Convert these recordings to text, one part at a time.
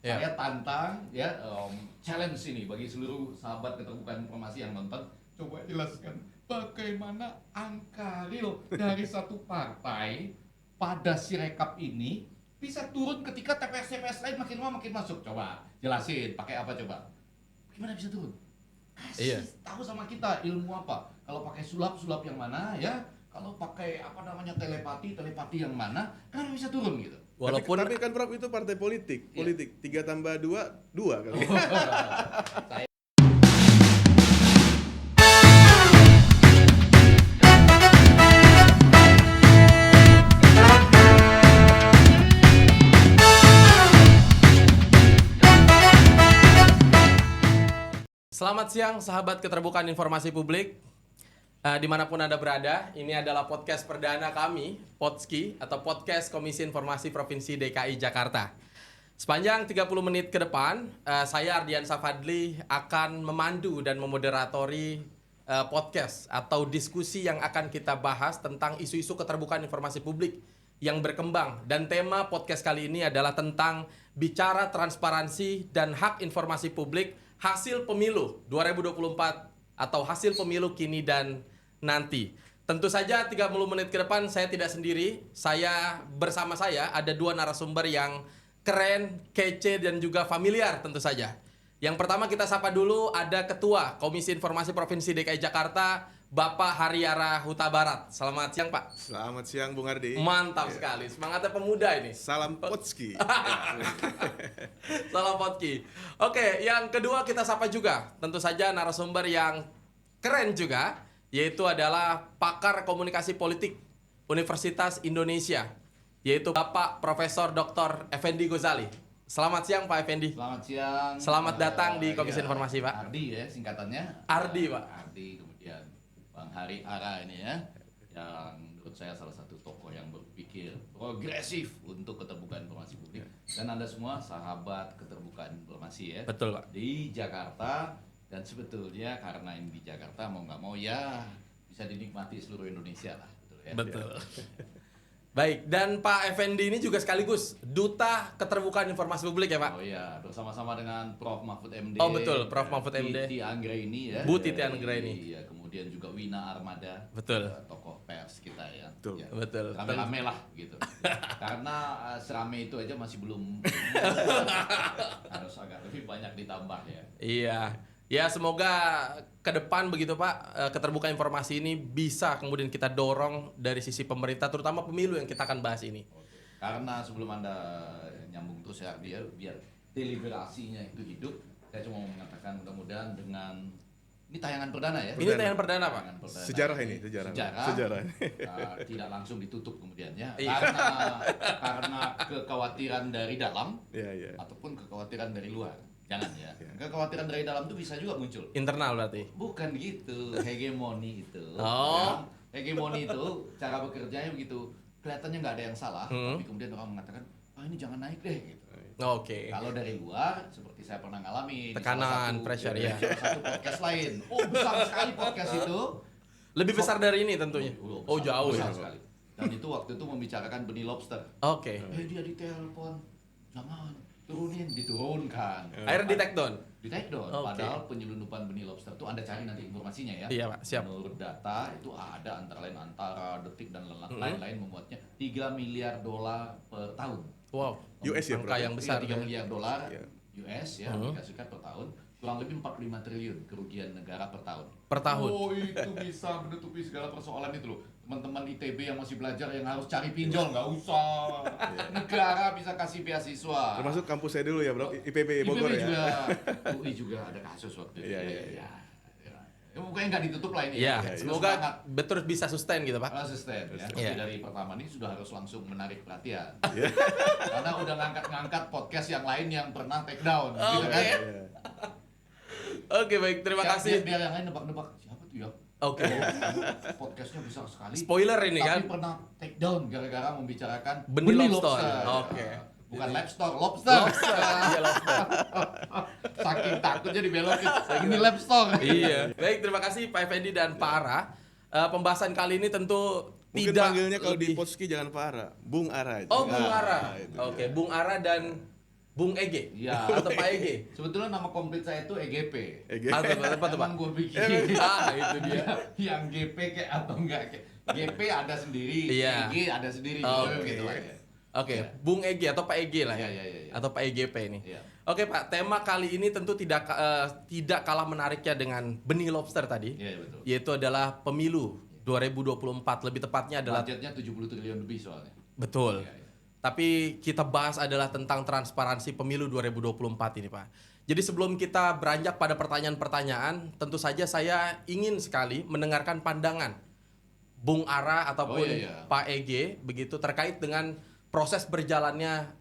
Saya tantang ya challenge ini bagi seluruh sahabat keterbukaan informasi yang nonton. Coba jelaskan bagaimana angka real dari satu partai pada Sirekap ini bisa turun ketika TPS-TPS lain makin lama makin masuk. Coba jelasin pakai apa coba? Gimana bisa turun? Kasih tahu sama kita ilmu apa? Kalau pakai sulap yang mana ya? Kalau pakai apa namanya telepati yang mana? Kan bisa turun gitu. Walaupun tapi kan Prof itu partai politik. 3 tambah 2 kali. Selamat siang sahabat keterbukaan informasi publik dimanapun Anda berada. Ini adalah podcast perdana kami, Podski atau Podcast Komisi Informasi Provinsi DKI Jakarta. Sepanjang 30 menit ke depan, saya Ardiansa Fadli akan memandu dan memoderatori podcast atau diskusi yang akan kita bahas tentang isu-isu keterbukaan informasi publik yang berkembang. Dan tema podcast kali ini adalah tentang bicara transparansi dan hak informasi publik hasil pemilu 2024 atau hasil pemilu kini dan nanti. Tentu saja 30 menit ke depan saya tidak sendiri. Bersama saya ada dua narasumber yang keren, kece dan juga familiar tentu saja. Yang pertama kita sapa dulu ada Ketua Komisi Informasi Provinsi DKI Jakarta, Bapak Haryara Huta Barat. Selamat siang, Pak. Selamat siang, Bung Ardi. Mantap sekali, semangatnya pemuda ini. Salam Podski. Salam Podki. Oke, yang kedua kita sapa juga tentu saja narasumber yang keren juga, yaitu adalah pakar komunikasi politik Universitas Indonesia, yaitu Bapak Profesor Dr. Effendi Ghazali. Selamat siang Pak Effendi. Selamat siang. Selamat datang di Komisi Informasi, Pak. Ardi ya singkatannya. Ardi, Pak. Ardi, kemudian Bang Hari Ara ini ya, yang menurut saya salah satu tokoh yang berpikir progresif untuk keterbukaan informasi publik. Dan Anda semua sahabat keterbukaan informasi ya. Betul, Pak. Di Jakarta, dan sebetulnya karena ini di Jakarta mau nggak mau ya bisa dinikmati seluruh Indonesia lah, betul ya. Betul. Baik, dan Pak Effendi ini juga sekaligus Duta Keterbukaan Informasi Publik ya Pak? Oh iya, bersama-sama dengan Prof. Mahfud MD. Oh betul, Prof. Mahfud MD. Titi Anggraini ya. Bu Titi Anggraini. Iya, kemudian juga Wina Armada. Betul. Tokoh pers kita ya. Betul. Ya. Betul. Rame-rame lah gitu. Karena serame itu aja masih belum harus agak lebih banyak ditambah ya. Iya. Ya semoga ke depan begitu Pak, keterbukaan informasi ini bisa kemudian kita dorong dari sisi pemerintah, terutama pemilu yang kita akan bahas ini. Oke. Karena sebelum Anda nyambung terus ya biar deliberasinya itu hidup, saya cuma mau mengatakan mudah-mudahan dengan ini tayangan perdana ya. Ini tayangan perdana Pak. Tayangan perdana Sejarah ini, sejarah. Tidak langsung ditutup kemudian ya. Iya. Karena kekhawatiran dari dalam Iya. ataupun kekhawatiran dari luar. Jangan ya. Kekhawatiran dari dalam itu bisa juga muncul. Internal berarti. Bukan gitu, hegemoni itu. Oh. Ya. Hegemoni itu cara bekerjanya begitu. Kelihatannya nggak ada yang salah, tapi kemudian orang mengatakan, ini jangan naik deh gitu. Oke. Kalau dari luar, seperti saya pernah ngalami Tekanan, pressure ya. Salah satu podcast lain. Oh besar sekali podcast itu. Lebih besar dari ini tentunya. Besar, Oh jauh besar ya. sekali. Dan itu waktu itu membicarakan benih lobster. Oke. Dia ditelepon, jangan diturunkan. Akhirnya di take down. Di take down. Oke. Padahal penyelundupan benih lobster itu Anda cari nanti informasinya ya. Iya Pak, siap. Menurut data itu ada antara lain Detik dan lain-lain memuatnya 3 miliar dolar per tahun. Wow. US ya, Angka Bro? yang besar. 3 miliar dolar Iya. US ya, Amerika Serikat per tahun. Kurang lebih 45 triliun kerugian negara per tahun. Per tahun. Oh itu bisa menutupi segala persoalan itu loh. Teman-teman ITB yang masih belajar yang harus cari pinjol nggak usah. Negara bisa kasih beasiswa. Termasuk kampus saya dulu ya, Bro. IPB Bogor IPB ya. juga, UI juga ada kasus waktu itu. Iya. Ya, pokoknya nggak ditutup lah ini. Iya, ya. semoga Semangat. betul bisa sustain gitu Pak. Konsisten ya. Iya. Tapi dari pertama ini sudah harus langsung menarik perhatian. Karena udah ngangkat-ngangkat podcast yang lain yang pernah take down. Gitu Oke. kan? Iya. Oke baik, terima kasih. Biar yang lain nebak-nebak siapa tuh ya. Oke. Podcastnya besar sekali. Spoiler ini kan. Tapi pernah take down gara-gara membicarakan Benih lobster. Oke. Bukan lobster, lobster. Iya lobster. Saking takutnya dibelokin. Ini lobster. Iya. Baik, terima kasih Pak Effendi dan Pak Ara. Pembahasan kali ini tentu Mungkin tidak panggilnya kalau di lebih- Podski jangan Pak Ara, Bung Ara. Oh, Bung Ara. itu Oke, dia. Bung Ara dan Bung Ege. Iya. Atau Pak Ege. Sebetulnya nama komplit saya itu EGP. Apa tuh, Pak? Emang gue bikin. Itu dia. Yang GP kayak atau enggak kayak. GP ada sendiri, Iya. EG ada sendiri. Oke. Gitu lah ya. Oke, Bung Ege atau Pak Ege lah ya. Iya. Atau Pak EGP ini. Iya. Oke, Pak, tema kali ini tentu tidak kalah menariknya dengan benih lobster tadi. Iya, betul. Yaitu adalah pemilu 2024. Lebih tepatnya adalah Budgetnya 70 triliun lebih soalnya. betul. Iya. Tapi kita bahas adalah tentang transparansi pemilu 2024 ini, Pak. Jadi sebelum kita beranjak pada pertanyaan-pertanyaan, tentu saja saya ingin sekali mendengarkan pandangan Bung Ara ataupun iya. Pak Ege begitu terkait dengan proses berjalannya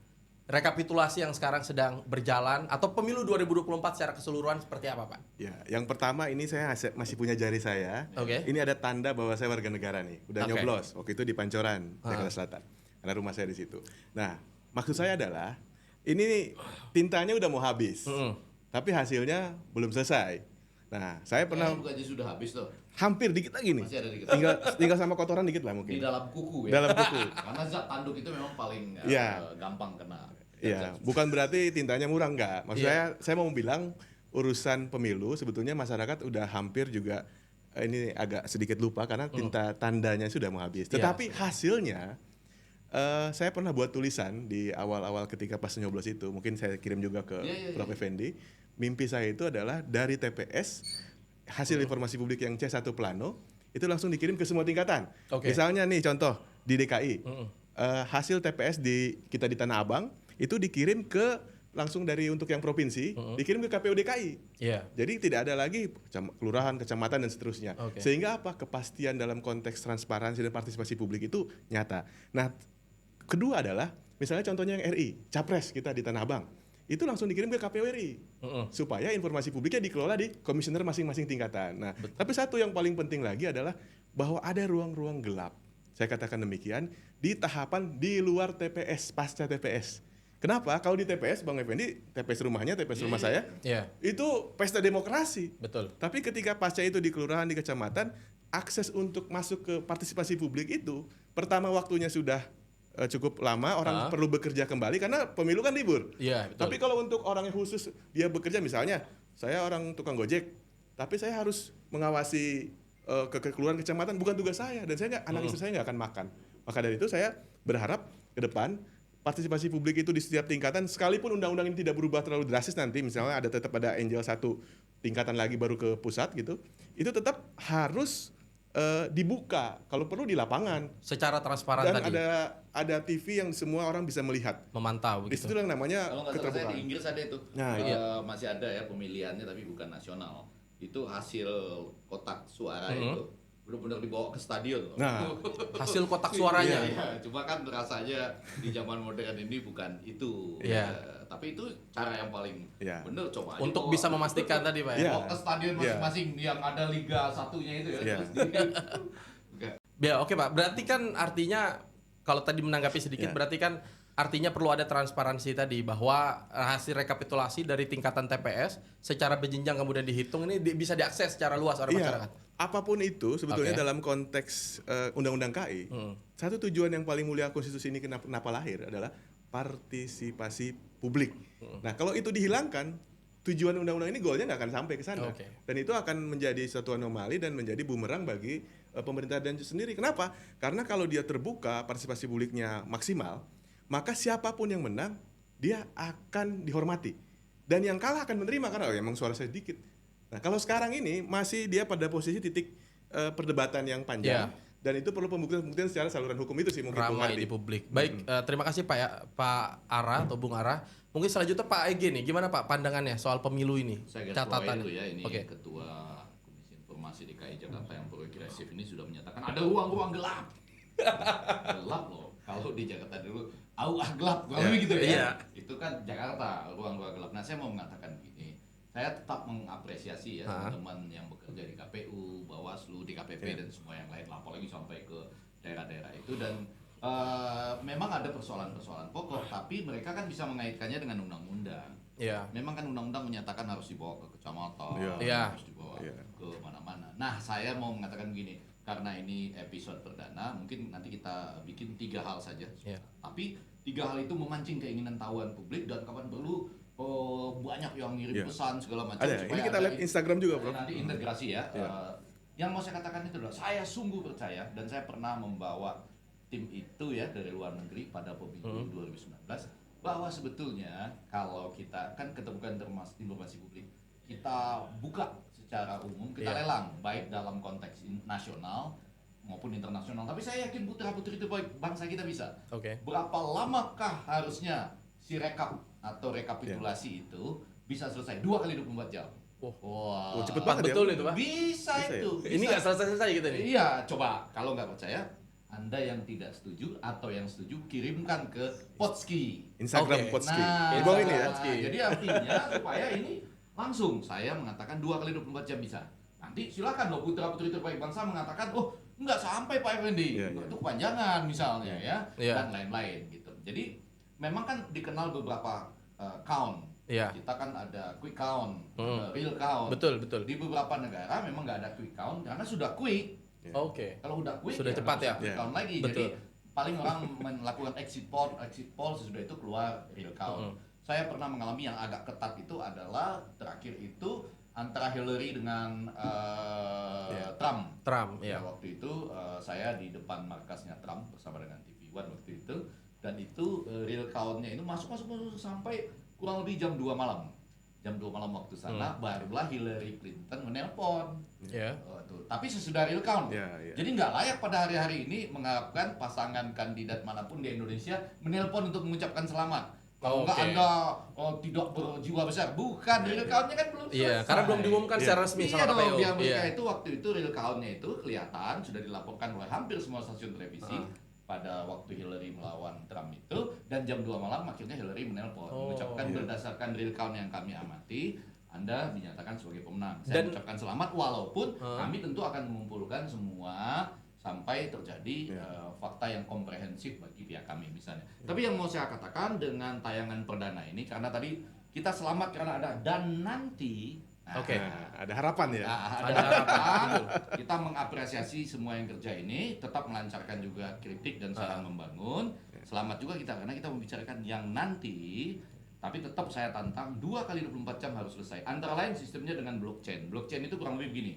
rekapitulasi yang sekarang sedang berjalan atau pemilu 2024 secara keseluruhan seperti apa, Pak? Ya, yang pertama ini saya masih punya jari saya. Oke. Ini ada tanda bahwa saya warga negara nih. Udah Oke. nyoblos. Waktu itu di Pancoran, Jakarta Selatan. Karena rumah saya di situ. Nah, maksud saya adalah ini tintanya udah mau habis. Tapi hasilnya belum selesai. Nah, saya pernah bukannya sudah habis tuh. hampir dikit lagi nih. Masih ada dikit. Tinggal sama kotoran dikit lah Di mungkin. dalam kuku ya. Dalam kuku. Karena zat tanduk itu memang paling Iya. gampang kena. Iya, bukan berarti tintanya murah enggak. Maksud Iya. saya mau bilang urusan pemilu sebetulnya masyarakat udah hampir juga ini agak sedikit lupa karena tinta tandanya sudah mau habis. Iya. Tetapi hasilnya saya pernah buat tulisan di awal-awal ketika pas nyoblos itu, mungkin saya kirim juga ke Iya. Prof. Effendi. Mimpi saya itu adalah dari TPS hasil informasi publik yang C1 Plano itu langsung dikirim ke semua tingkatan. Oke. Misalnya nih contoh di DKI. Hasil TPS kita di Tanah Abang itu dikirim ke langsung dari untuk yang provinsi, dikirim ke KPU DKI. Iya. Jadi tidak ada lagi kelurahan, kecamatan dan seterusnya. Oke. Sehingga apa? Kepastian dalam konteks transparansi dan partisipasi publik itu nyata. Nah, kedua adalah misalnya contohnya yang RI, Capres kita di Tanah Abang. Itu langsung dikirim ke KPU RI. Supaya informasi publiknya dikelola di komisioner masing-masing tingkatan. Nah, tapi satu yang paling penting lagi adalah bahwa ada ruang-ruang gelap. Saya katakan demikian di tahapan di luar TPS, pasca TPS. Kenapa? Kalau di TPS, Bang Effendi, TPS rumahnya, TPS rumah saya, Iya. itu pesta demokrasi. Betul. Tapi ketika pasca itu di kelurahan, di kecamatan, akses untuk masuk ke partisipasi publik itu, pertama waktunya sudah cukup lama, orang perlu bekerja kembali karena pemilu kan libur. Iya, betul. Tapi kalau untuk orang yang khusus, dia bekerja misalnya, saya orang tukang gojek, tapi saya harus mengawasi ke kelurahan kecamatan, bukan tugas saya, dan saya anak istri saya nggak akan makan. Maka dari itu saya berharap ke depan, partisipasi publik itu di setiap tingkatan, sekalipun undang-undang ini tidak berubah terlalu drastis nanti, misalnya tetap ada angel satu tingkatan lagi baru ke pusat gitu, itu tetap harus dibuka, kalau perlu di lapangan. Secara transparan Dan tadi. ada TV yang semua orang bisa melihat. Memantau Di begitu. situ yang namanya Kalau nggak salah saya keterbukaan. di Inggris ada itu. Nah, iya. Masih ada ya pemilihannya tapi bukan nasional. Itu hasil kotak suara itu benar-benar dibawa ke stadion loh. Nah, Hasil kotak suaranya. Iya, cuma kan rasanya di zaman modern ini bukan itu. Iya. Tapi itu cara yang paling Iya. benar coba aja Untuk bawa. bisa memastikan tadi, Pak ya. Iya. Bawa ke stadion masing-masing yang ada Liga Satunya itu ya. Iya. terus di- Enggak. Ya, oke, Pak. Berarti kan artinya kalau tadi menanggapi sedikit Ya. berarti kan artinya perlu ada transparansi tadi bahwa hasil rekapitulasi dari tingkatan TPS secara berjenjang kemudian dihitung ini bisa diakses secara luas oleh iya. masyarakat. Apapun itu sebetulnya Oke. dalam konteks Undang-Undang KI, satu tujuan yang paling mulia konstitusi ini kenapa lahir adalah partisipasi publik. Nah, kalau itu dihilangkan, tujuan undang-undang ini goalnya nggak akan sampai ke sana. Oke. Dan itu akan menjadi suatu anomali dan menjadi bumerang bagi pemerintah dan sendiri. Kenapa? Karena kalau dia terbuka, partisipasi publiknya maksimal, maka siapapun yang menang, dia akan dihormati. Dan yang kalah akan menerima karena emang suara saya sedikit. Nah, kalau sekarang ini masih dia pada posisi titik perdebatan yang panjang. Iya. Dan itu perlu pembuktian secara saluran hukum itu sih mungkin Bung Ramai Ardi. di publik. Baik, terima kasih Pak ya, Pak Ara atau Bung Ara. Mungkin selanjutnya Pak Ege nih, gimana Pak pandangannya soal pemilu ini? Saya garis bawahi dulu ya, ini Oke. Ketua Komisi Informasi DKI Jakarta yang progresif ini sudah menyatakan ada ruang-ruang gelap. Gelap loh. Kalau di Jakarta dulu, gelap, kurang lebih gitu ya. Iya. Itu kan Jakarta, ruang-ruang gelap. Nah, saya mau mengatakan begini. Saya tetap mengapresiasi ya teman-teman yang bekerja di KPU, Bawaslu, DKPP dan semua yang lain, apalagi sampai ke daerah-daerah itu dan memang ada persoalan-persoalan pokok, tapi mereka kan bisa mengaitkannya dengan undang-undang. Iya. Memang kan undang-undang menyatakan harus dibawa ke kecamatan, Iya. harus dibawa Iya. ke mana-mana. Nah, saya mau mengatakan begini, karena ini episode perdana, mungkin nanti kita bikin 3 hal saja. Iya. Tapi tiga hal itu memancing keinginan tahuan publik dan kapan perlu banyak yang ngirim Iya. pesan segala macam. Ada. Ini kita lihat Instagram juga, Bro. Nanti integrasi ya. Iya. Yang mau saya katakan itu adalah saya sungguh percaya dan saya pernah membawa tim itu ya dari luar negeri pada pemilu 2019 bahwa sebetulnya kalau kita kan keterbukaan informasi publik kita buka secara umum, kita Iya. lelang baik dalam konteks nasional maupun internasional. Tapi saya yakin putra-putri itu baik bangsa kita bisa. Oke. Berapa lamakah harusnya si rekap atau rekapitulasi itu bisa selesai 2 kali 24 jam? Wah. Wah. Oh, cepet banget ya. Betul itu, Pak. Bisa Bisa ya? itu. Ini bisa. nggak selesai-selesai gitu nih. Iya, coba kalau nggak percaya, Anda yang tidak setuju atau yang setuju kirimkan ke Potski. Instagram Oke. Potski. Nah, Di bawah ini ya. Potski. jadi artinya supaya ini langsung saya mengatakan 2 kali 24 jam bisa. Nanti silakan loh putra-putri terbaik bangsa mengatakan, oh nggak sampai Pak Effendi, Iya, iya. itu kepanjangan misalnya ya, Iya. dan lain-lain gitu. Jadi memang kan dikenal beberapa count. Iya. Kita kan ada quick count, Hmm. real count. Betul, betul. Di beberapa negara memang nggak ada quick count karena sudah quick. Oke. Kalau udah quick Sudah ya cepat nggak ya? usah quick Iya. count lagi. Betul. Jadi paling orang melakukan exit poll sesudah itu keluar real count. Saya pernah mengalami yang agak ketat itu adalah terakhir itu antara Hillary dengan Trump. Trump, ya. Nah, waktu itu saya di depan markasnya Trump bersama dengan TV One waktu itu, dan itu real count-nya itu masuk sampai kurang lebih jam 2 malam. Jam 2 malam waktu sana barulah Hillary Clinton menelpon. Ya. Tuh. Tapi sesudah real count. Ya, ya. Jadi nggak layak pada hari-hari ini mengharapkan pasangan kandidat manapun di Indonesia menelpon untuk mengucapkan selamat. Kalau nggak Oke. Anda tidak berjiwa besar, bukan real count-nya kan belum selesai. Iya, karena belum diumumkan Iya. secara resmi Iya sama dong, KPU. di Amerika Iya. itu waktu itu real count-nya itu kelihatan sudah dilaporkan oleh hampir semua stasiun televisi pada waktu Hillary melawan Trump itu, dan jam 2 malam akhirnya Hillary menelpon mengucapkan iya. berdasarkan real count yang kami amati Anda dinyatakan sebagai pemenang. Saya Dan- mengucapkan selamat walaupun kami tentu akan mengumpulkan semua sampai terjadi fakta yang komprehensif bagi pihak kami misalnya. Tapi yang mau saya katakan dengan tayangan perdana ini karena tadi kita selamat karena ada dan nanti. Oke. Nah, ada harapan ya. Nah, Ada ada harapan, harapan. Kita mengapresiasi semua yang kerja ini, tetap melancarkan juga kritik dan saran membangun. Selamat juga kita karena kita membicarakan yang nanti, tapi tetap saya tantang 2 kali 24 jam harus selesai. Antara lain sistemnya dengan blockchain. Blockchain itu kurang lebih begini.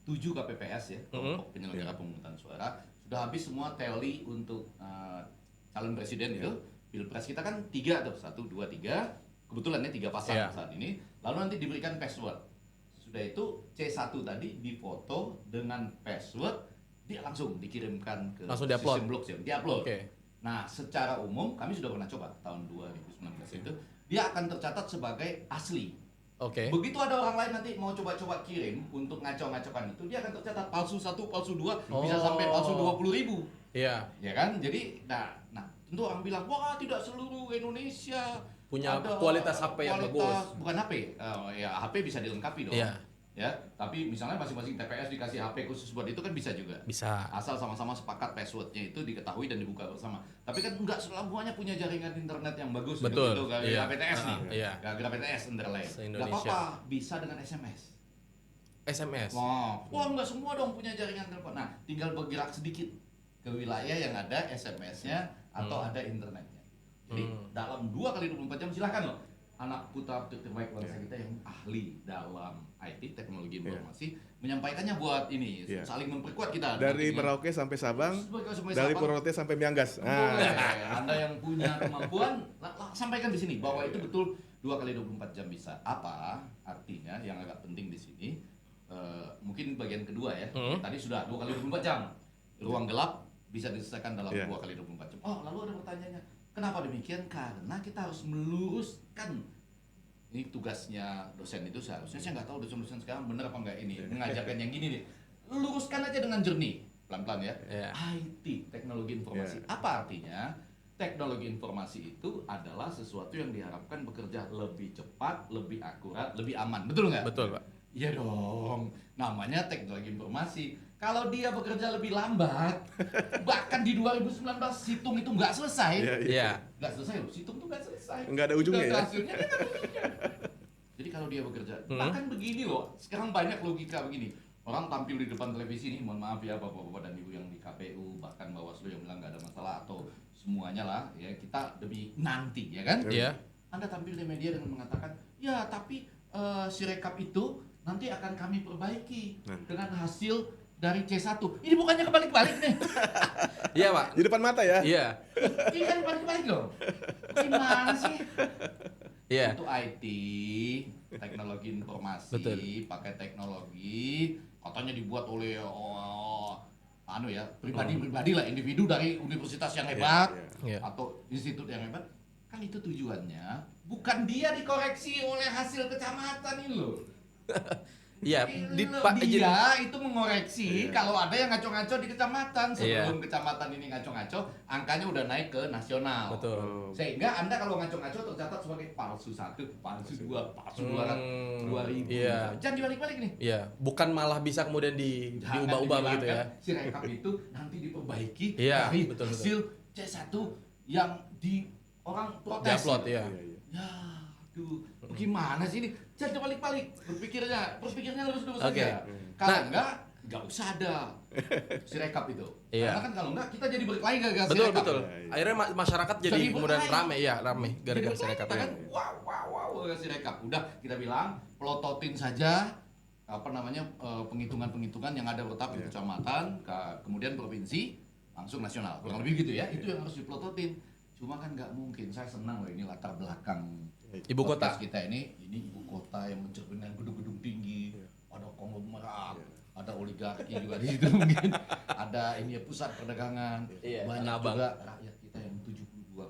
7 KPPS ya, kelompok penyelenggara pemungutan suara, sudah habis semua tally untuk calon presiden itu. Pilpres kita kan 3 atau 1, 2, 3. Kebetulan ya 3 pasang Iya. saat ini. Lalu nanti diberikan password. Sudah itu C1 tadi difoto dengan password, dia langsung dikirimkan ke Langsung diupload? sistem blockchain, diupload. Oke. Nah, secara umum kami sudah pernah coba tahun 2019 itu, dia akan tercatat sebagai asli. Oke. Begitu ada orang lain nanti mau coba-coba kirim untuk ngacau-ngacaukan itu, dia akan tercatat palsu 1, palsu 2, bisa sampai palsu 20.000. Iya. Ya kan? Jadi, nah tentu orang bilang, wah tidak seluruh Indonesia Punya ada kualitas HP yang bagus. Bukan HP, ya HP bisa dilengkapi dong. Iya. Ya, tapi misalnya masing-masing TPS dikasih HP khusus buat itu kan bisa juga. Bisa. Asal sama-sama sepakat passwordnya itu diketahui dan dibuka bersama. Tapi kan nggak semuanya punya jaringan internet yang bagus. Betul, Gitu, gara-gara iya. PTS nih. Iya. Gara-gara PTS antara lain. Se-Indonesia. Nggak apa-apa, bisa dengan SMS. SMS. Wah, nggak semua dong punya jaringan telepon. Nah, tinggal bergerak sedikit ke wilayah yang ada SMS-nya atau ada internetnya. Jadi dalam 2 kali 24 jam silahkan loh anak putra terbaik bangsa kita yang ahli dalam IT, teknologi informasi, menyampaikannya buat ini, Iya. saling memperkuat kita. Dari nantinya. Merauke sampai Sabang, Sampai dari Sabang. Purworejo sampai Miangas. Boleh. Anda yang punya kemampuan, sampaikan di sini bahwa itu betul 2 kali 24 jam bisa. Apa artinya yang agak penting di sini? Mungkin bagian kedua ya. Tadi sudah 2 kali 24 jam. Ruang gelap bisa diselesaikan dalam 2 kali 24 jam. Oh, lalu ada pertanyaannya. Kenapa demikian? Karena kita harus meluruskan. Ini tugasnya dosen itu seharusnya. Saya nggak tahu dosen-dosen sekarang benar apa nggak ini. Mengajarkan yang gini nih. Luruskan aja dengan jernih. Pelan-pelan ya. Iya. IT, teknologi informasi. Apa artinya? Teknologi informasi itu adalah sesuatu yang diharapkan bekerja lebih cepat, lebih akurat, lebih aman. Betul nggak? Betul, Pak. Iya dong. Namanya teknologi informasi. Kalau dia bekerja lebih lambat, bahkan di 2019 situng itu nggak selesai. Iya. Nggak selesai loh, situng tuh nggak selesai. Nggak ada ujungnya Nggak ada ya? hasilnya, dia nggak ada ujungnya. Jadi kalau dia bekerja, bahkan begini loh, sekarang banyak logika begini. Orang tampil di depan televisi nih, mohon maaf ya bapak-bapak dan ibu yang di KPU, bahkan Bawaslu yang bilang nggak ada masalah, atau semuanya lah ya, kita demi nanti ya kan. Iya. Anda tampil di media dengan mengatakan, ya tapi Sirekap itu nanti akan kami perbaiki dengan hasil dari C1. Ini bukannya kebalik-balik nih. Iya, Pak. Di depan mata ya. Iya. Ini kan kebalik-balik loh. Gimana sih? Iya. Itu IT, teknologi informasi, Betul. pakai teknologi, katanya dibuat oleh pribadi-pribadi lah, individu dari universitas yang hebat Iya. atau institut yang hebat. Kan itu tujuannya bukan dia dikoreksi oleh hasil kecamatan ini loh. Iya, Dia itu mengoreksi kalau ada yang ngaco-ngaco di kecamatan. Iya. Sebelum kecamatan ini ngaco-ngaco, angkanya udah naik ke nasional. Betul. Sehingga Anda kalau ngaco-ngaco tercatat sebagai palsu 1, palsu 2, palsu 2000. Iya. Jangan dibalik-balik nih. Iya, bukan malah bisa kemudian Jangan diubah-ubah begitu ya. dibilangkan si rekap itu nanti diperbaiki Iya, dari betul. hasil C1 yang di orang protes. Di-upload ya. Ya, aduh, gimana sih ini? Jangan balik-balik berpikirnya lurus-lurus Oke. aja. Kalau nggak usah ada si rekap itu. Iya. Karena kan kalau enggak kita jadi berkelahi gara-gara si Betul, rekap. betul. Akhirnya masyarakat jadi Jadi kemudian berkelahi. rame gara-gara Jadi Sirekap kita ya. kan wow si rekap. Udah kita bilang pelototin saja penghitungan-penghitungan yang ada bertahap di kecamatan, kemudian provinsi, langsung nasional. Kurang lebih gitu ya. Itu yang harus dipelototin. Cuma kan nggak mungkin. Saya senang loh ini latar belakang Ibu kota. podcast kita ini ibu kota yang mencerminkan gedung-gedung tinggi, ada konglomerat, ada oligarki juga di situ mungkin, ada ini ya, pusat perdagangan, Iya, banyak Tanah Abang. juga rakyat kita yang 72,5%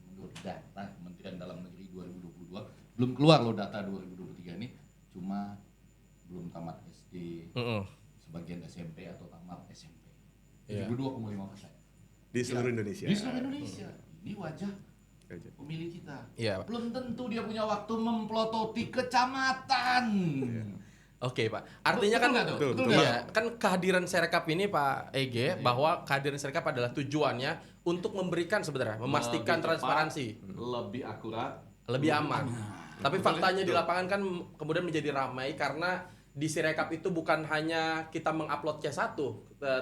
menurut data Kementerian Dalam Negeri 2022, belum keluar loh data 2023 ini, cuma belum tamat SD, sebagian SMP atau tamat SMP, Iya. 72,5%. Di seluruh Indonesia. Di seluruh Indonesia. Ini wajah pemilih kita. Iya. Belum tentu dia punya waktu memplototi kecamatan. Oke, Pak. Artinya kan Betul nggak tuh? Betul, Betul betul. nggak? iya, kan kehadiran Sirekap ini Pak EG bahwa kehadiran Sirekap adalah tujuannya untuk memberikan sebenarnya memastikan Lebih cepat, transparansi, lebih akurat, lebih aman. Tapi Betul, faktanya di betul. lapangan kan kemudian menjadi ramai karena di Sirekap itu bukan hanya kita mengupload C1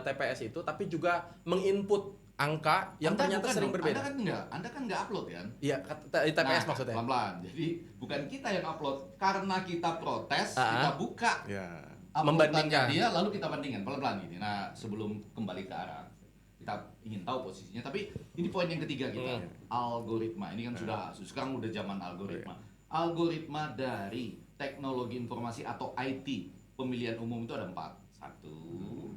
TPS itu, tapi juga menginput angka yang Anda ternyata bukan sering dong. berbeda. Anda kan nggak upload kan? Iya, TPS Nah, maksudnya. Pelan-pelan. Jadi bukan kita yang upload, karena kita protes, Ah. kita buka Ya. uploadannya Membandingkan. dia, lalu kita bandingkan pelan-pelan ini. Nah, sebelum kembali ke arah kita ingin tahu posisinya, tapi ini poin yang ketiga kita, algoritma. Ini kan sekarang udah zaman algoritma. Algoritma dari teknologi informasi atau IT pemilihan umum itu ada 4. 1,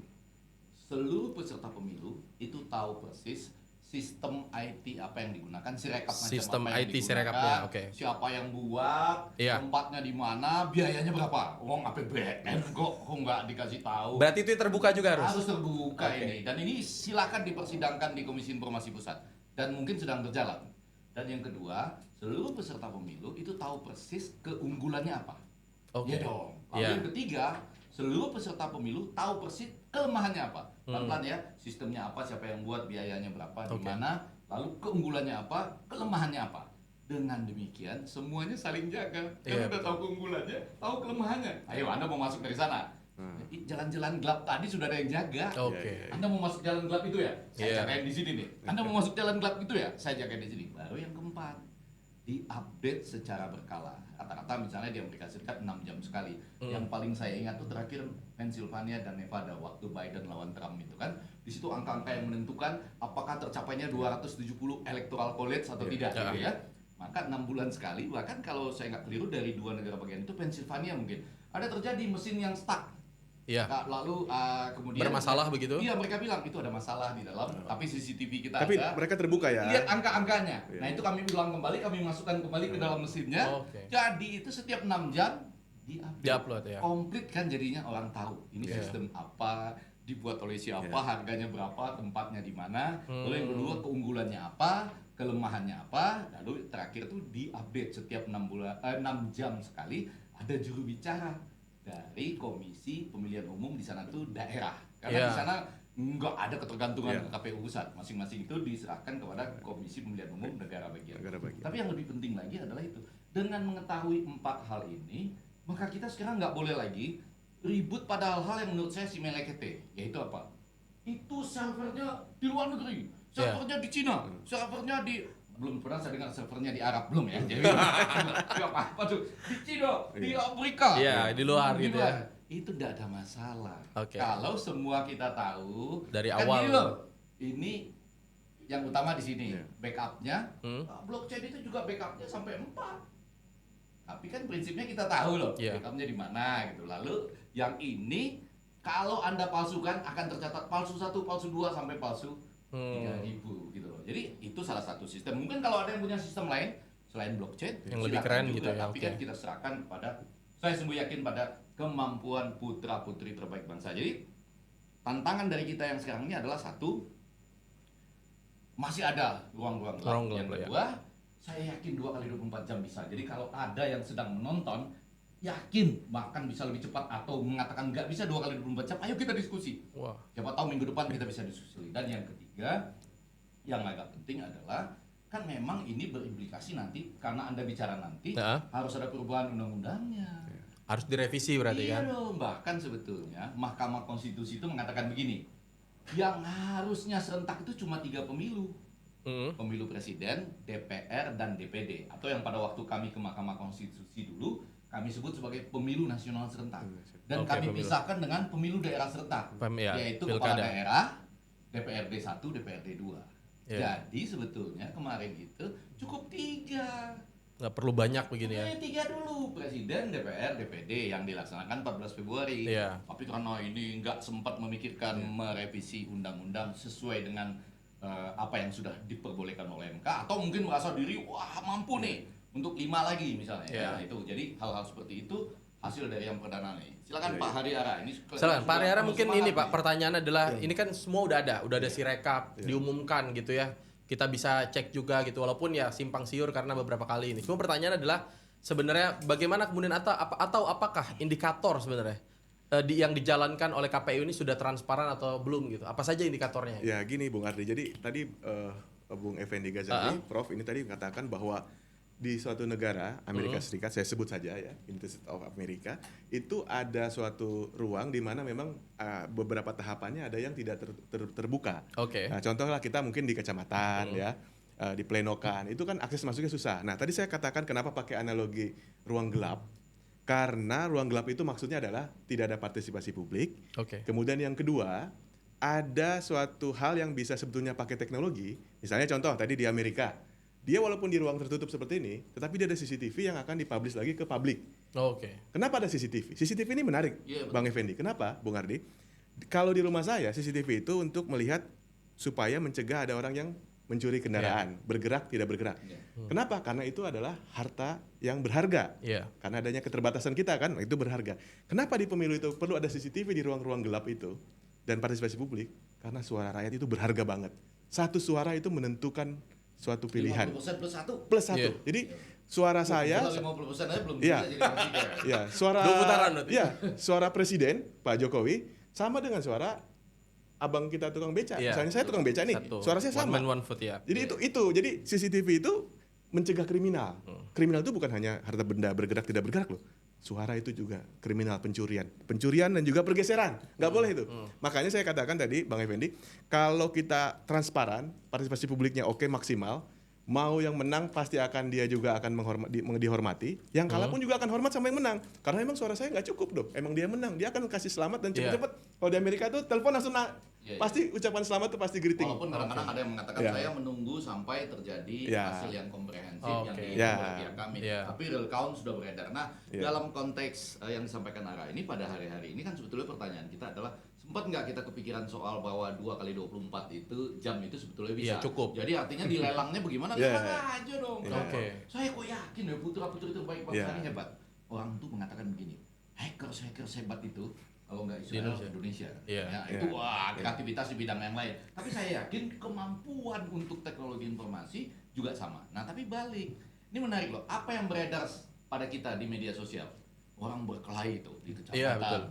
seluruh peserta pemilu itu tahu persis sistem IT apa yang digunakan, Sirekap macam Sistem apa yang IT digunakan, Sirekapnya, oke. siapa yang buat, Iya. tempatnya di mana, biayanya berapa. Wong APBN kok nggak dikasih tahu. Berarti itu terbuka juga Harus terbuka Oke. ini, dan ini silakan dipersidangkan di Komisi Informasi Pusat dan mungkin sedang berjalan. Dan yang kedua, seluruh peserta pemilu itu tahu persis keunggulannya apa. Oke. Iya dong. Lalu Iya. yang ketiga, seluruh peserta pemilu tahu persis kelemahannya apa. Pelan-pelan ya, sistemnya apa, siapa yang buat, biayanya berapa, di Oke. mana, lalu keunggulannya apa, kelemahannya apa. Dengan demikian semuanya saling jaga. Iya, Kan udah tahu keunggulannya, tahu kelemahannya. Ayo Anda mau masuk dari sana. Jalan-jalan gelap tadi sudah ada yang jaga. Oke. Anda mau masuk jalan gelap itu ya? Saya Iya. jagain di sini nih. Anda mau masuk jalan gelap itu ya? Saya jagain di sini. Baru yang keempat, diupdate secara berkala. Kata-kata misalnya di Amerika Serikat 6 jam sekali. Yang paling saya ingat tuh terakhir Pennsylvania dan Nevada waktu Biden lawan Trump itu kan. Di situ angka-angka yang menentukan apakah tercapainya 270 electoral college atau tidak Ya. gitu ya. Maka 6 bulan sekali, bahkan kalau saya nggak keliru dari 2 negara bagian itu Pennsylvania mungkin ada terjadi mesin yang stuck. Iya. Nah, lalu kemudian Bermasalah begitu? Iya, mereka bilang itu ada masalah di dalam, tapi CCTV kita Tapi ada. mereka terbuka ya. Lihat angka-angkanya. Iya. Nah, itu kami ulang kembali, kami masukkan kembali ke dalam mesinnya. Oke. Jadi itu setiap 6 jam Di-upload ya. Komplit kan jadinya orang tahu ini Iya. sistem apa, dibuat oleh siapa, Iya. harganya berapa, tempatnya di mana. Lalu yang kedua keunggulannya apa, kelemahannya apa. Lalu terakhir tuh diupdate setiap 6 jam sekali ada juru bicara dari Komisi Pemilihan Umum di sana tuh daerah. Karena Iya. di sana nggak ada ketergantungan Iya. ke KPU pusat. Masing-masing itu diserahkan kepada Komisi Pemilihan Umum negara bagian. Negara bagian. Tapi yang lebih penting lagi adalah itu. Dengan mengetahui 4 hal ini, maka kita sekarang nggak boleh lagi ribut pada hal-hal yang menurut saya si melekete. Yaitu apa? Itu servernya di luar negeri. servernya di Cina, servernya di belum pernah saya dengar servernya di Arab belum ya. Jadi apa tuh di Cina, di Afrika. Iya, di luar gitu ya. Itu tidak ada masalah. Oke. Kalau semua kita tahu Dari kan awal. gini loh, ini yang utama di sini Iya. backupnya. Blockchain itu juga backupnya sampai 4. Tapi kan prinsipnya kita tahu loh Iya. backupnya di mana gitu. Lalu yang ini kalau Anda palsukan akan tercatat palsu 1, palsu 2 sampai palsu 3.000 gitu loh. Jadi itu salah satu sistem. Mungkin kalau ada yang punya sistem lain selain blockchain Yang lebih silakan keren juga. gitu ya, Tapi oke. kan kita serahkan kepada, saya sungguh yakin pada kemampuan putra-putri terbaik bangsa. Jadi tantangan dari kita yang sekarang ini adalah satu, masih ada ruang-ruang gelap. Ruang gelap, Yang ya. kedua, saya yakin 2 kali 24 jam bisa. Jadi kalau ada yang sedang menonton, yakin bahkan bisa lebih cepat atau mengatakan nggak bisa 2 kali 24 jam, ayo kita diskusi. Wah. Siapa tahu minggu depan kita bisa diskusi. Dan yang ketiga, yang agak penting adalah kan memang ini berimplikasi nanti karena Anda bicara nanti Ya. harus ada perubahan undang-undangnya. Harus direvisi berarti Iya kan? dong, bahkan sebetulnya Mahkamah Konstitusi itu mengatakan begini, yang harusnya serentak itu cuma 3 pemilu. Pemilu presiden, DPR, dan DPD. Atau yang pada waktu kami ke Mahkamah Konstitusi dulu, kami sebut sebagai pemilu nasional serentak. Dan Oke, kami pemilu. pisahkan dengan pemilu daerah serentak, Ya, yaitu pilkada. kepala daerah, DPRD 1, DPRD 2. Ya. Jadi sebetulnya kemarin itu cukup 3. Nggak perlu banyak begini ya. 3 dulu, Presiden, DPR, DPD yang dilaksanakan 14 Februari. Iya. Tapi karena ini nggak sempat memikirkan merevisi undang-undang sesuai dengan apa yang sudah diperbolehkan oleh MK, atau mungkin merasa diri wah mampu nih untuk 5 lagi misalnya. Iya. Ya, itu jadi hal-hal seperti itu hasil dari yang perdana nih. Silakan Iya, Pak Hariara ini. Silakan Pak Riara, penuh mungkin semangat ini Pak, nih. pertanyaan adalah ini kan semua udah ada sirekap, diumumkan gitu ya. Kita bisa cek juga gitu walaupun ya simpang siur karena beberapa kali ini. Cuma pertanyaan adalah sebenarnya bagaimana kemudian atau apakah indikator sebenarnya yang dijalankan oleh KPU ini sudah transparan atau belum gitu? Apa saja indikatornya? Ya gini Bung Ardi, jadi tadi Bung Effendi Ghazali, Prof ini tadi mengatakan bahwa di suatu negara Amerika Serikat, saya sebut saja ya, United States of America, itu ada suatu ruang di mana memang beberapa tahapannya ada yang tidak terbuka. Oke. Nah, contohlah kita mungkin di kecamatan ya, di plenokan, itu kan akses masuknya susah. Nah, tadi saya katakan kenapa pakai analogi ruang gelap, karena ruang gelap itu maksudnya adalah tidak ada partisipasi publik. Oke. Kemudian yang kedua, ada suatu hal yang bisa sebetulnya pakai teknologi. Misalnya contoh tadi di Amerika, dia walaupun di ruang tertutup seperti ini, tetapi dia ada CCTV yang akan dipublish lagi ke publik. Oke. Kenapa ada CCTV? CCTV ini menarik, Iya, betul. Bang Effendi. Kenapa, Bung Ardi? Kalau di rumah saya, CCTV itu untuk melihat supaya mencegah ada orang yang mencuri kendaraan, bergerak tidak bergerak. Iya. Kenapa? Karena itu adalah harta yang berharga. Iya. Karena adanya keterbatasan kita kan, itu berharga. Kenapa di pemilu itu perlu ada CCTV di ruang-ruang gelap itu dan partisipasi publik? Karena suara rakyat itu berharga banget. Satu suara itu menentukan suatu pilihan. 50% plus 1. Plus satu. Iya. Jadi suara saya, 50% aja belum Iya. bisa jadi presiden. ya suara, Dua putaran berarti. ya suara presiden Pak Jokowi sama dengan suara abang kita tukang beca. Iya. Misalnya saya tukang beca nih, Satu. suara saya One sama. man one vote ya. Jadi itu, jadi CCTV itu mencegah kriminal. Kriminal itu bukan hanya harta benda bergerak tidak bergerak loh. Suara itu juga kriminal, pencurian dan juga pergeseran. Nggak boleh itu. Makanya saya katakan tadi Bang Effendi, kalau kita transparan, partisipasi publiknya oke maksimal, mau yang menang pasti akan dia juga akan dihormati, yang kalah pun juga akan hormat sama yang menang. Karena emang suara saya nggak cukup dong. Emang dia menang, dia akan kasih selamat dan cepet-cepet. Kalau di Amerika tuh telepon langsung Iya, iya. pasti ucapan selamat tuh pasti greeting. Walaupun kadang-kadang ada yang mengatakan Iya. saya menunggu sampai terjadi Iya. hasil yang komprehensif Oke. yang Iya. dilakukan pihak kami. Iya. Tapi real count sudah beredar. Nah, Iya. dalam konteks yang disampaikan Ara ini pada hari-hari ini kan sebetulnya pertanyaan kita adalah sempat nggak kita kepikiran soal bahwa 2 kali 24 itu jam itu sebetulnya bisa. Iya, cukup. Jadi artinya di lelangnya bagaimana? Iya. Lelang aja dong. Iya. Oke. Saya kok yakin ya putra-putri terbaik bangsa Iya. ini hebat. Orang tuh mengatakan begini, hackers hebat itu kalau nggak Di Israel, Indonesia. Indonesia. Iya. Ya, itu Iya. wah kreativitas di bidang yang lain. Tapi saya yakin kemampuan untuk teknologi informasi juga sama. Nah tapi balik, ini menarik loh. Apa yang beredar pada kita di media sosial? Orang berkelahi itu di kecamatan. Iya, betul.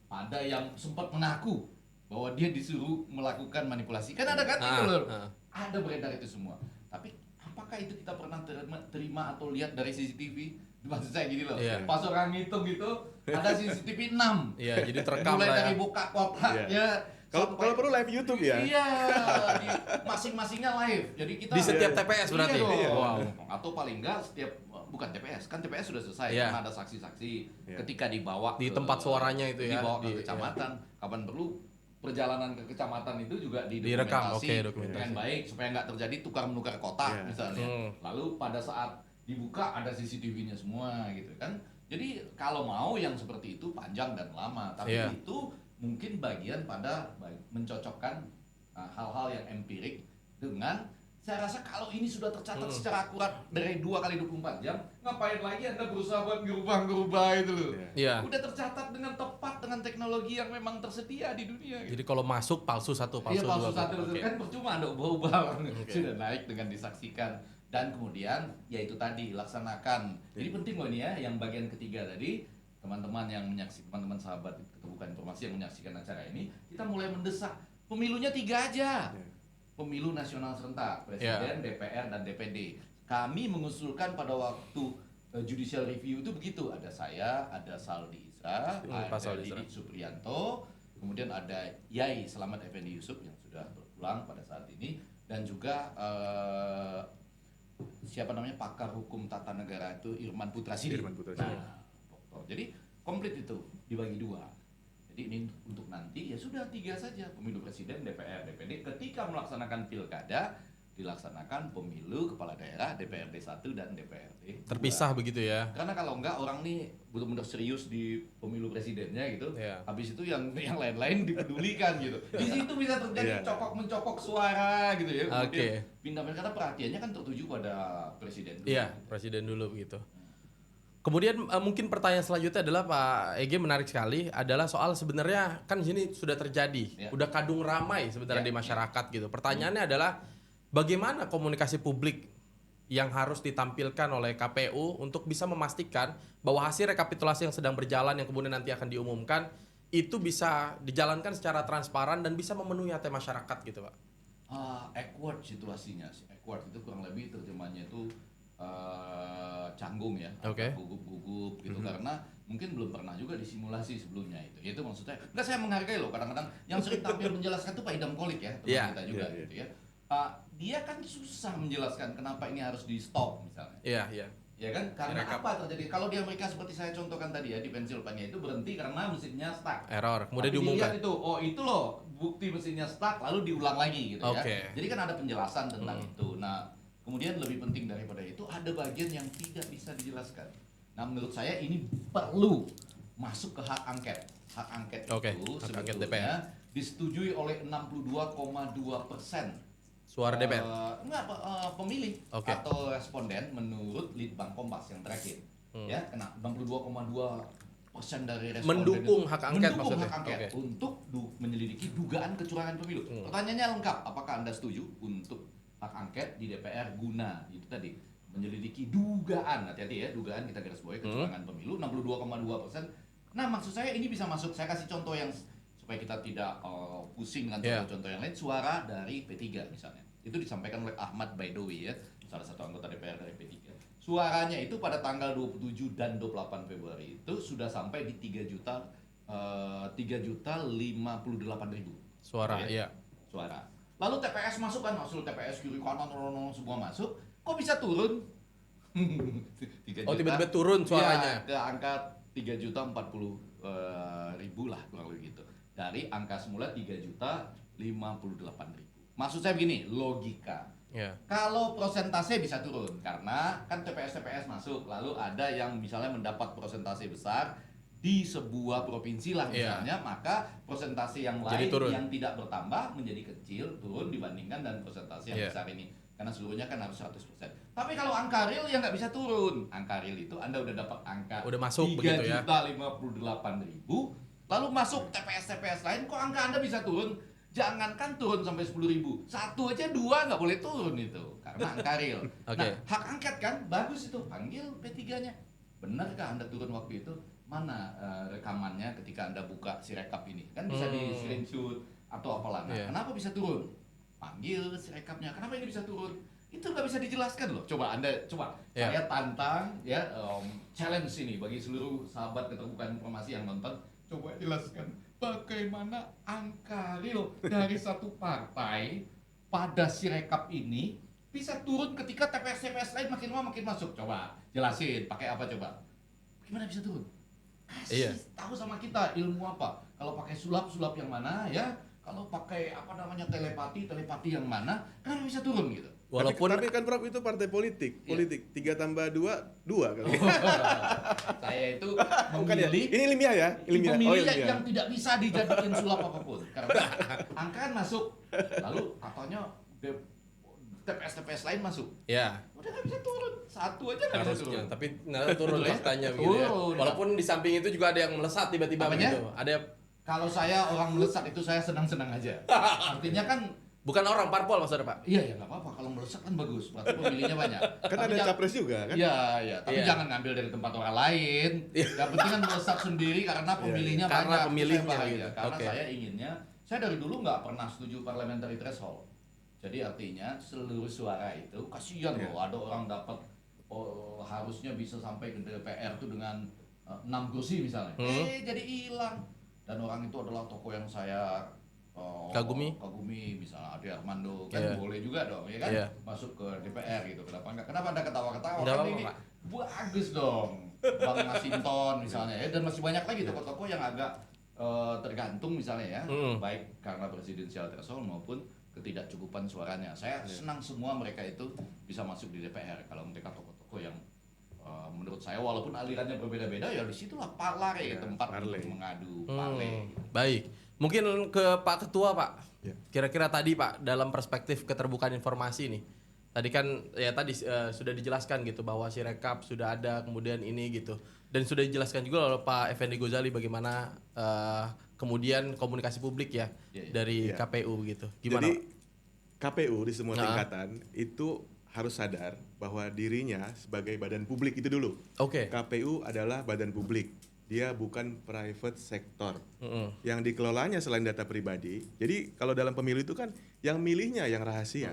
Ada yang sempat mengaku bahwa dia disuruh melakukan manipulasi. Kan ada kan itu Ah, loh. ah. Ada beredar itu semua. Tapi apakah itu kita pernah terima atau lihat dari CCTV? Maksud saya gini loh, Iya. pas orang ngitung gitu ada CCTV 6. Iya, jadi terekam Mulai lah ya. dari buka kotak Iya. ya Kalau perlu live YouTube ya. Iya, di masing-masingnya live. Jadi kita Di setiap TPS berarti? Iya dong. Iya. Wow. Atau paling enggak setiap bukan TPS, kan TPS sudah selesai Iya. karena ada saksi-saksi Iya. ketika dibawa Di tempat suaranya itu ya, dibawa di- ke kecamatan, kapan perlu perjalanan ke kecamatan itu juga Direkam, oke, didokumentasi dokumentasi. dengan baik supaya nggak terjadi tukar menukar kotak Iya. misalnya. Hmm. Lalu pada saat dibuka ada CCTV-nya semua gitu kan. Jadi kalau mau yang seperti itu panjang dan lama, tapi Iya. itu mungkin bagian pada mencocokkan hal-hal yang empirik dengan saya rasa kalau ini sudah tercatat secara akurat dari 2 kali 24 jam, ngapain lagi Anda berusaha buat ngerubah-ngerubah itu loh. Iya. Iya. Udah tercatat dengan tepat dengan teknologi yang memang tersedia di dunia gitu. Jadi kalau masuk palsu 1, Iya, palsu 2. palsu satu Oke. kan percuma Anda ubah-ubah Oke. sudah naik dengan disaksikan dan kemudian ya itu tadi laksanakan. Jadi penting loh ini ya yang bagian ketiga tadi teman-teman yang menyaksikan teman-teman sahabat keterbukaan informasi yang menyaksikan acara ini kita mulai mendesak pemilunya 3 aja. Iya. Pemilu nasional serentak presiden, DPR dan DPD. Kami mengusulkan pada waktu judicial review itu begitu ada saya, ada Saldi Isra, Pak ada Saldi Isra. Didik Supriyanto, kemudian ada Yai Selamat Effendi Yusuf yang sudah berpulang pada saat ini dan juga siapa namanya pakar hukum tata negara itu Irman Putra Sidi. Irman Putra Sidi. Nah, dokter. Jadi komplit itu dibagi 2. Jadi ini untuk nanti ya sudah 3 saja pemilu presiden, DPR, DPD. Ketika melaksanakan pilkada dilaksanakan pemilu kepala daerah DPRD 1 dan DPRD 2. Terpisah begitu ya. Karena kalau enggak orang nih benar-benar serius di pemilu presidennya gitu. Iya. Habis itu yang lain-lain dipedulikan gitu. Di situ bisa terjadi Iya. cokok-mencokok suara gitu ya. Kemudian Oke. pindah karena perhatiannya kan tertuju pada presiden. dulu. Iya, presiden dulu begitu. Kemudian mungkin pertanyaan selanjutnya adalah Pak Ege, menarik sekali adalah soal sebenarnya kan di sini sudah terjadi, Ya. udah kadung ramai sebenarnya Ya, di masyarakat gitu. Pertanyaannya adalah bagaimana komunikasi publik yang harus ditampilkan oleh KPU untuk bisa memastikan bahwa hasil rekapitulasi yang sedang berjalan yang kemudian nanti akan diumumkan itu bisa dijalankan secara transparan dan bisa memenuhi hati masyarakat gitu, Pak. Awkward situasinya. Awkward itu kurang lebih terjemahnya itu canggung ya, Oke. gugup-gugup gitu karena mungkin belum pernah juga disimulasi sebelumnya itu. Itu maksudnya. Enggak, saya menghargai loh kadang-kadang yang sering tampil menjelaskan itu Pak Idam Kolik ya, teman Iya. kita juga Iya, iya. gitu ya. Dia kan susah menjelaskan kenapa ini harus di stop misalnya. Iya, iya. Ya kan? Karena Direkap. apa terjadi? Kalau di Amerika seperti saya contohkan tadi ya di Pennsylvania itu berhenti karena mesinnya stuck. Error, kemudian Tapi diumumkan. dilihat itu, oh itu loh bukti mesinnya stuck lalu diulang lagi gitu Oke. ya. Jadi kan ada penjelasan tentang itu. Nah, kemudian lebih penting daripada itu ada bagian yang tidak bisa dijelaskan. Nah, menurut saya ini perlu masuk ke hak angket. Hak angket Oke, itu hak angket sebetulnya disetujui oleh 62,2% Suara DPR. pemilih Oke. atau responden menurut Litbang Kompas yang terakhir. Ya, kena 62,2% dari responden Mendukung itu hak angket mendukung maksudnya? hak angket Oke. untuk menyelidiki dugaan kecurangan pemilu. Pertanyaannya lengkap, apakah Anda setuju untuk hak angket di DPR guna itu tadi menyelidiki dugaan, hati-hati ya, dugaan kita garis bawahi kecurangan pemilu 62,2%. Nah, maksud saya ini bisa masuk, saya kasih contoh yang supaya kita tidak pusing dengan Yeah. contoh-contoh yang lain. Suara dari P3 misalnya, itu disampaikan oleh Ahmad Baidowi ya, salah satu anggota DPR dari P3. Suaranya itu pada tanggal 27 dan 28 Februari itu sudah sampai di 3.058.000 Suara, iya. suara. Lalu TPS masuk kan, hasil TPS kiri kanan semua masuk, kok bisa turun? 3 Oh, juta. tiba-tiba turun suaranya. Ya, ke angka 3.040.000 lah kurang lebih gitu. Dari angka semula 3.058.000. Maksud saya begini, logika. Iya. Kalau persentase bisa turun karena kan TPS masuk, lalu ada yang misalnya mendapat persentase besar di sebuah provinsi lah Iya. misalnya, maka persentase yang Jadi lain turun. yang tidak bertambah menjadi kecil, turun dibandingkan dan persentase yang Iya. besar ini. Karena seluruhnya kan harus 100%. Tapi kalau angka real ya nggak bisa turun. Angka real itu Anda udah dapat angka Udah masuk begitu ya. 3.058.000, lalu masuk TPS lain, kok angka Anda bisa turun? Jangankan turun sampai 10.000, 1 aja 2 nggak boleh turun itu karena angka real. Oke. Nah, hak angket kan bagus itu, panggil P3-nya. Benarkah Anda turun waktu itu? Mana rekamannya ketika Anda buka si rekap ini? Kan bisa di screenshot atau apalah. Nah, Iya. kenapa bisa turun? Panggil si rekapnya. Kenapa ini bisa turun? Itu nggak bisa dijelaskan loh. Coba Iya. saya tantang ya challenge ini bagi seluruh sahabat keterbukaan informasi yang nonton. Coba jelaskan bagaimana angka real dari satu partai pada Sirekap ini bisa turun ketika TPS-TPS lain makin lama makin masuk. Coba jelasin, pakai apa coba? Gimana bisa turun? Kasih tahu sama kita ilmu apa? Kalau pakai sulap yang mana ya? Kalau pakai apa namanya telepati yang mana? Kan bisa turun gitu. Walaupun tapi kan Prof itu partai politik, 3 tambah 2, 2 kan. Saya itu Bukan ya? memilih Ini ilmiah ya? Ilmiah. pemilih ilmiah. yang tidak bisa dijadikan sulap apapun. Karena angka kan masuk, lalu katanya TPS lain masuk. ya Udah nggak bisa turun, satu aja nggak bisa harusnya, turun. tapi nggak turun Betul ya? faktanya begitu ya. Turun. Walaupun di samping itu juga ada yang melesat tiba-tiba Apanya? begitu. Ada Kalau saya orang melesat itu saya senang-senang aja. Artinya kan, bukan orang parpol maksudnya Pak. iya ya nggak apa-apa. Kalau melesat kan bagus, berarti pemilihnya banyak. Kan Tapi ada capres juga kan? Iya. Tapi Iya. jangan ngambil dari tempat orang lain. Yang penting kan melesat sendiri karena pemilihnya Karena banyak. Itu pemilihnya saya bahagia. gitu. Karena Oke. saya inginnya, saya dari dulu nggak pernah setuju parliamentary threshold. Jadi artinya seluruh suara itu kasihan loh. Ada orang dapat harusnya bisa sampai ke DPR tuh dengan 6 kursi misalnya. Jadi hilang. Dan orang itu adalah tokoh yang saya Kagumi misalnya Ade Armando kan Iya. boleh juga dong ya kan Iya. masuk ke DPR gitu. Kenapa Anda ketawa-ketawa? Nggak Kan apa-apa, ini Pak. bagus dong. Bang Masinton misalnya ya, dan masih banyak lagi tokoh-tokoh yang agak tergantung misalnya ya, baik karena presidensial threshold maupun ketidakcukupan suaranya. Saya senang semua mereka itu bisa masuk di DPR kalau mereka tokoh-tokoh yang menurut saya walaupun alirannya berbeda-beda ya disitulah parlare tempat untuk mengadu parlare. Baik. Mungkin ke Pak Ketua Pak. Ya. Kira-kira tadi Pak dalam perspektif keterbukaan informasi nih. Tadi kan ya tadi sudah dijelaskan gitu bahwa Sirekap sudah ada kemudian ini gitu. Dan sudah dijelaskan juga oleh Pak Effendi Ghazali bagaimana kemudian komunikasi publik ya dari Iya. KPU gitu. Gimana? Jadi KPU di semua tingkatan itu harus sadar bahwa dirinya sebagai badan publik itu dulu. Oke. KPU adalah badan publik. Dia bukan private sector. Yang dikelolanya selain data pribadi. Jadi kalau dalam pemilu itu kan yang milihnya yang rahasia.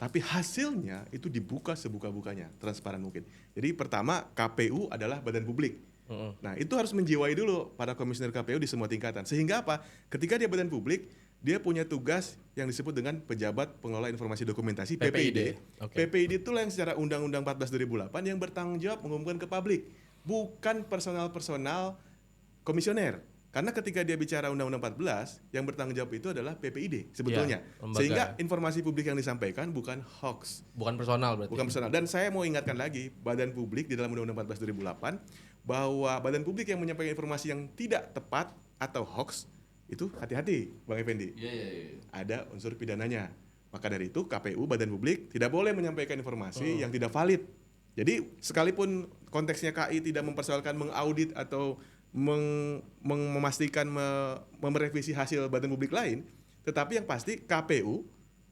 Tapi hasilnya itu dibuka sebuka-bukanya, transparan mungkin. Jadi pertama KPU adalah badan publik. Nah itu harus menjiwai dulu para komisioner KPU di semua tingkatan. Sehingga apa? Ketika dia badan publik, dia punya tugas yang disebut dengan Pejabat Pengelola Informasi Dokumentasi PPID. Oke. PPID itulah yang secara Undang-Undang 14 2008 yang bertanggung jawab mengumumkan ke publik, bukan personal komisioner. Karena ketika dia bicara Undang-Undang 14, yang bertanggung jawab itu adalah PPID sebetulnya. Ya, lembaga. Sehingga informasi publik yang disampaikan bukan hoax, Bukan personal berarti. bukan personal. Dan saya mau ingatkan lagi, badan publik di dalam Undang-Undang 14 2008 bahwa badan publik yang menyampaikan informasi yang tidak tepat atau hoax itu hati-hati, Bang Effendi. Iya. Ada unsur pidananya. Maka dari itu KPU badan publik tidak boleh menyampaikan informasi yang tidak valid. Jadi sekalipun konteksnya KI tidak mempersoalkan mengaudit atau memastikan merevisi hasil badan publik lain, tetapi yang pasti KPU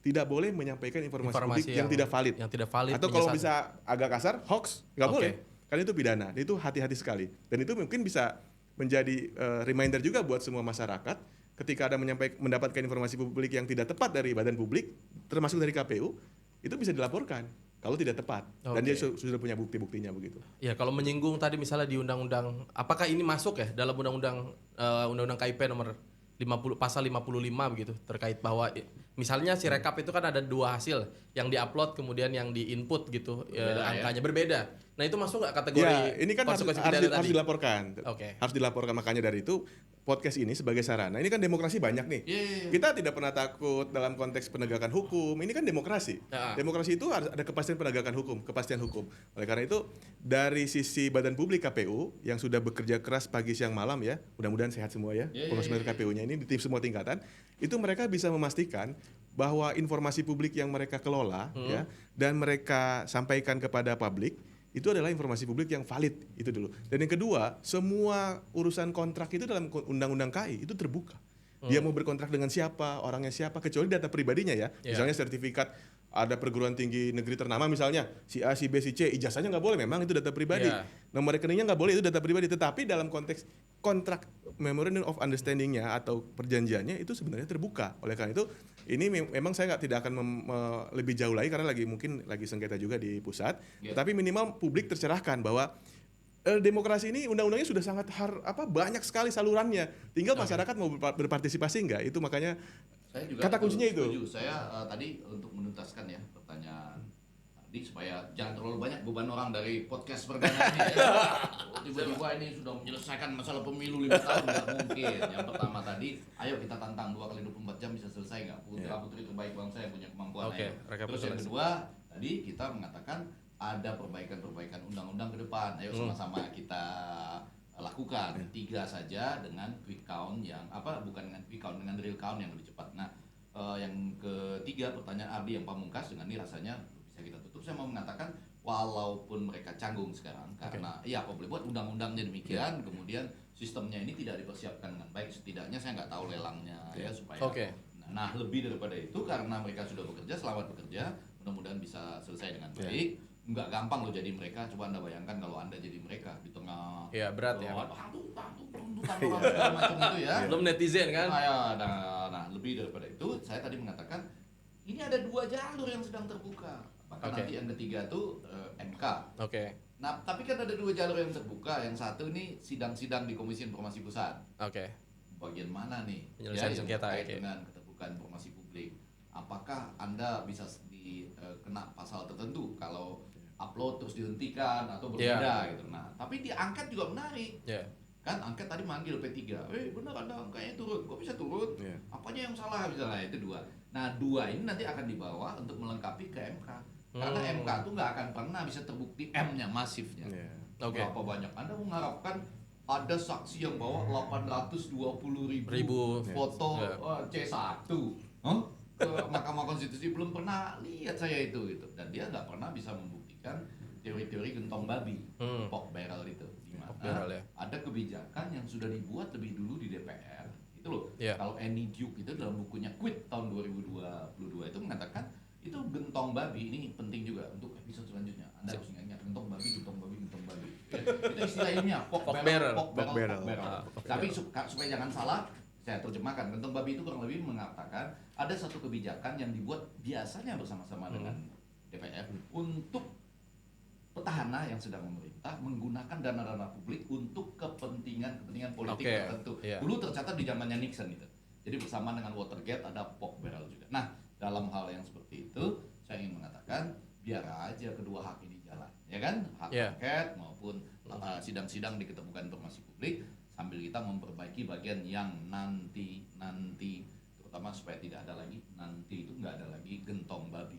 tidak boleh menyampaikan informasi publik yang tidak valid. Yang tidak valid. Atau kalau menyesat. bisa agak kasar, hoax, nggak Oke. boleh. Karena itu pidana. Itu hati-hati sekali. Dan itu mungkin bisa menjadi reminder juga buat semua masyarakat ketika ada mendapatkan informasi publik yang tidak tepat dari badan publik, termasuk dari KPU, itu bisa dilaporkan kalau tidak tepat. Dan Oke. dia sudah punya bukti-buktinya begitu. Ya kalau menyinggung tadi misalnya di undang-undang, apakah ini masuk ya dalam undang-undang KIP nomor 50 pasal 55 begitu terkait bahwa misalnya Sirekap itu kan ada 2 hasil yang diupload kemudian yang diinput gitu angkanya berbeda. Nah itu masuk nggak kategori Ya, ini kan harus konsekuensi pidana tadi? dilaporkan. Oke. Harus dilaporkan, makanya dari itu podcast ini sebagai sarana. Ini kan demokrasi banyak nih. Iya. Kita tidak pernah takut dalam konteks penegakan hukum. Ini kan demokrasi. Ya. Demokrasi itu harus ada kepastian penegakan hukum, kepastian hukum. Oleh karena itu dari sisi badan publik KPU yang sudah bekerja keras pagi siang malam ya, mudah-mudahan sehat semua ya, komisioner KPU-nya ini di tim semua tingkatan, itu mereka bisa memastikan bahwa informasi publik yang mereka kelola ya dan mereka sampaikan kepada publik itu adalah informasi publik yang valid, itu dulu. Dan yang kedua, semua urusan kontrak itu dalam undang-undang KI itu terbuka. Dia mau berkontrak dengan siapa, orangnya siapa, kecuali data pribadinya ya. Misalnya sertifikat ada perguruan tinggi negeri ternama misalnya, si A, si B, si C, ijazahnya nggak boleh, memang itu data pribadi. Nomor rekeningnya nggak boleh, itu data pribadi. Tetapi dalam konteks kontrak memorandum of understanding-nya atau perjanjiannya itu sebenarnya terbuka. Oleh karena itu, ini memang saya tidak akan lebih jauh lagi karena mungkin lagi sengketa juga di pusat. Tetapi minimal publik tercerahkan bahwa demokrasi ini undang-undangnya sudah sangat banyak sekali salurannya. Tinggal masyarakat mau berpartisipasi enggak? Itu makanya Saya juga kata kuncinya itu. setuju. Saya tadi untuk menuntaskan ya pertanyaan Ardi supaya jangan terlalu banyak beban orang dari podcast perdana ini ya. Tiba-tiba ini sudah menyelesaikan masalah pemilu 5 tahun, nggak mungkin. Yang pertama tadi, ayo kita tantang 2 kali 24 jam bisa selesai nggak? Putra-putri terbaik bangsa yang punya kemampuan. Oke, Ayo. Terus yang kedua, tadi kita mengatakan ada perbaikan-perbaikan undang-undang ke depan. Ayo sama-sama kita lakukan 3 saja dengan quick count yang bukan dengan quick count, dengan real count yang lebih cepat. Nah, yang ketiga pertanyaan Ardi yang pamungkas dengan ini rasanya bisa kita tutup. Saya mau mengatakan walaupun mereka canggung sekarang karena ya apa boleh buat undang-undangnya demikian, kemudian sistemnya ini tidak dipersiapkan dengan baik, setidaknya saya nggak tahu lelangnya ya supaya. Nah, lebih daripada itu karena mereka sudah bekerja, selamat bekerja, mudah-mudahan bisa selesai dengan baik. Nggak gampang loh jadi mereka. Coba Anda bayangkan kalau Anda jadi mereka di tengah berat ya, Pak. tuntutan segala macam itu ya. Belum netizen kan? Nah, lebih daripada itu, saya tadi mengatakan ini ada 2 jalur yang sedang terbuka. Maka nanti yang ketiga tuh MK. Nah, tapi kan ada 2 jalur yang terbuka. Yang satu ini sidang-sidang di Komisi Informasi Pusat. Bagian mana nih? Penyelesaian sengketa dengan keterbukaan informasi publik. Apakah Anda bisa kena pasal tertentu kalau upload terus dihentikan atau berbeda gitu. Nah, tapi di angket juga menarik. Kan angket tadi manggil P3. Benar Anda angkanya turun. Kok bisa turun? Apanya yang salah misalnya? Itu 2. Nah, 2 ini nanti akan dibawa untuk melengkapi ke MK. Karena MK itu nggak akan pernah bisa terbukti M-nya masifnya. Berapa banyak Anda mengharapkan ada saksi yang bawa 820.000 foto C1 ke Mahkamah Konstitusi, belum pernah lihat saya itu gitu. Dan dia nggak pernah bisa membuktikan teori-teori gentong babi, pork barrel itu, di mana ada kebijakan yang sudah dibuat lebih dulu di DPR itu loh. Kalau Annie Duke itu dalam bukunya Quit tahun 2022 itu mengatakan itu gentong babi. Ini penting juga untuk episode selanjutnya. Anda harus ingat gentong babi. Itu istilah ilmiah, pork barrel. Tapi supaya jangan salah, saya terjemahkan. Gentong babi itu kurang lebih mengatakan ada satu kebijakan yang dibuat biasanya bersama-sama dengan DPR untuk petahana yang sedang memerintah menggunakan dana-dana publik untuk kepentingan politik tertentu. Dulu tercatat di zamannya Nixon itu. Jadi bersama dengan Watergate ada pork barrel juga. Nah, dalam hal yang seperti itu, saya ingin mengatakan biar aja kedua hak ini jalan, ya kan? Hak angket maupun sidang-sidang di keterbukaan informasi publik, sambil kita memperbaiki bagian yang nanti terutama supaya tidak ada lagi nanti itu nggak ada lagi gentong babi.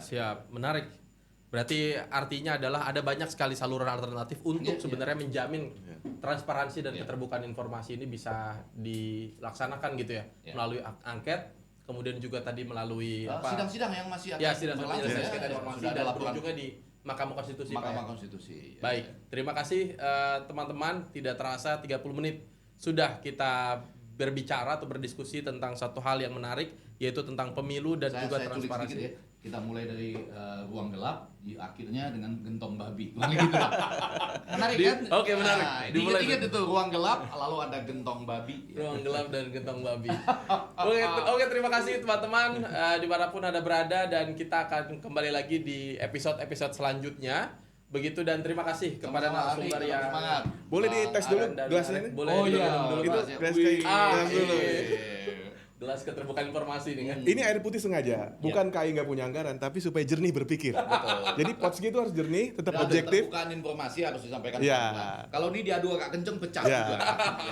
Siap, menarik. Berarti artinya adalah ada banyak sekali saluran alternatif untuk sebenarnya menjamin transparansi dan keterbukaan informasi ini bisa dilaksanakan gitu ya, melalui angket, kemudian juga tadi melalui sidang-sidang yang masih akan sidang-sidang penyelesaian informasi dan berujungnya di Mahkamah Konstitusi. Baik, terima kasih teman-teman. Tidak terasa 30 menit sudah kita berbicara atau berdiskusi tentang satu hal yang menarik, yaitu tentang pemilu dan juga transparansi. Ya. Kita mulai dari ruang gelap, akhirnya dengan gentong babi. Gitu. Menarik kan? Oke, menarik. Dimulai itu ruang gelap, lalu ada gentong babi. Ruang gelap dan gentong babi. Oke, terima kasih teman-teman dimanapun Anda berada, dan kita akan kembali lagi di episode-episode selanjutnya. Begitu, dan terima kasih kepada narasumber yang boleh dites dulu gelasnya ini? Boleh dulu. Itu gelas dulu. Gelas keterbukaan informasi nih kan. Ini air putih sengaja, bukan KAI nggak punya anggaran, tapi supaya jernih berpikir. Jadi Potski itu harus jernih, tetap objektif. Keterbukaan informasi harus disampaikan. Kalau ini diadu agak kenceng pecah juga.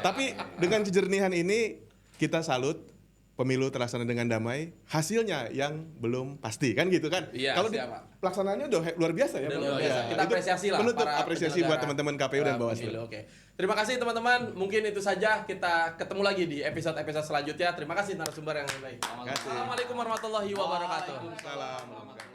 Tapi dengan kejernihan ini kita salut. Pemilu terlaksana dengan damai, hasilnya yang belum pasti kan gitu kan. Kalau pelaksanaannya udah luar biasa ya. Kita apresiasi lah. Penutup apresiasi buat teman-teman KPU dan Bawaslu. Oke. Terima kasih teman-teman. Mungkin itu saja, kita ketemu lagi di episode-episode selanjutnya. Terima kasih narasumber yang baik. Terima kasih. Assalamualaikum warahmatullahi wabarakatuh. Waalaikumsalam.